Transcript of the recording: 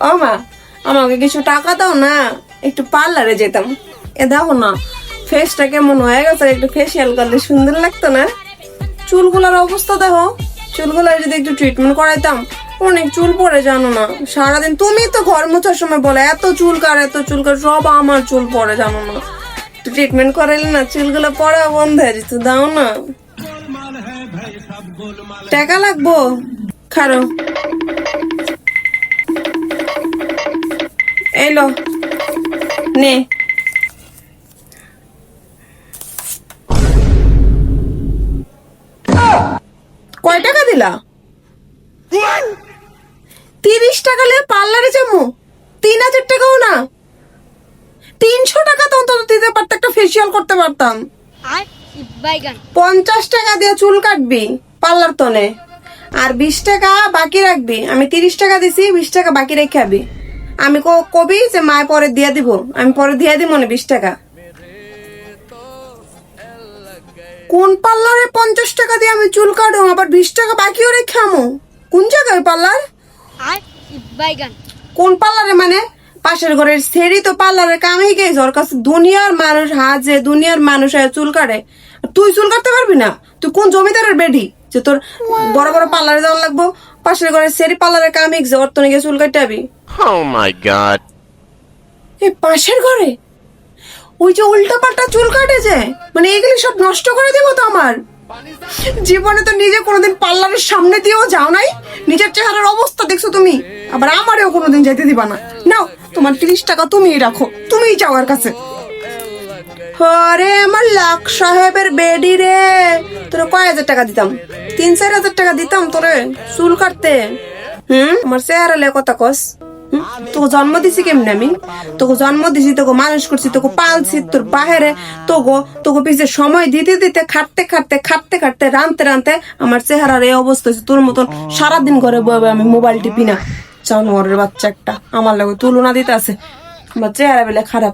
ও মা, আমাকে কিছু টাকা দাও না, একটু পার্লারে যেতাম। এ দেখো না, ফেসটা কেমন হয়ে গেছে, একটু ফেসিয়াল করলে সুন্দর লাগতো না? চুলগুলার অবস্থা দেখো, চুলগুলার যদি একটু ট্রিটমেন্ট করাইতাম। অনেক চুল পড়ে জানো না, সারাদিন তুমি তো ঘর মোছার সময় বলে এত চুল কার এত চুল কার, সব আমার চুল পড়ে জানো না। ট্রিটমেন্ট করাইলে না চুলগুলো পড়া বন্ধ হয়ে যেত। দাও না, টাকা লাগবো, খারো এলো নে। কয় টাকা দিলা? 30 টাকা নিয়ে পার্লারে যাবো? 3000 টাকাও না, 300 টাকা তো অন্তত দিতে পারতে, একটা ফেসিয়াল করতে পারতাম। 50 টাকা দিয়ে চুল কাটবি পার্লার তনে, আর 20 টাকা বাকি রাখবি। আমি 30 টাকা দিছি, 20 টাকা বাকি রেখে আবি। আমি কবি যে মায় পরে দিয়ে দিব, আমি পরে দিয়ে দিব মনে 20 টাকা। কোন পার্লারে 50 টাকা দিয়ে আমি চুল কাটো, আবার 20 টাকা বাকিও রেখে আমো? কোন জায়গায় পার্লার? কোন পার্লারে মানে? পাশের ঘরের সেরি তো পার্লারে কামেই গেছে, ওর কাছে দুনিয়ার মানুষ হাজে, দুনিয়ার মানুষ চুল কাটে। তুই চুল কাটতে পারবি না? তুই কোন জমিদারের বেডি যে তোর বড় বড় পার্লারে যাওয়া লাগবো? পাশের ঘরের সেরি পার্লারে কামে গেছে, ওর তো নাকি চুল কাটতে হবি। Oh my god. এই পাশের ঘরে ওই যে উল্টা পাল্টা চুল কাটেছে, মানে এগুলি সব নষ্ট করে দেবো তো আমার জীবনে। তো নিজে কোনোদিন পার্লারের সামনে দিয়েও যাও নাই, নিজের চেহারার অবস্থা দেখছো তুমি, আবার আমারেও কোনোদিন যেতে দিবা না। নাও তোমার 30 টাকা তুমিই রাখো, তুমিই যাও আর কাছে। আরে আমার লাখ সাহেবের বেডি রে, তোরা কয় হাজার টাকা দিতাম? 3-4 হাজার টাকা দিতাম তোরে চুল কাটতে। আমার চেহারা লে কথা কস। তোকে জন্ম দিছি কেমনে? আমি তোকে জন্ম দিছি, তোকে মানুষ করছি, তোকে পালছি, তোর বাহিরে তোকে পিছিয়ে সময় দিতে দিতে, খাটতে খাটতে খাটতে খাটতে, রানতে রানতে আমার চেহারার এই অবস্থা হয়েছে। তোর মতন সারাদিন ঘরে বয়ে আমি মোবাইল টিপি না, জানোয়ারের বাচ্চা একটা। আমার লাগে তুলনা দিতে আছে, আমার চেহারা বেলা খারাপ।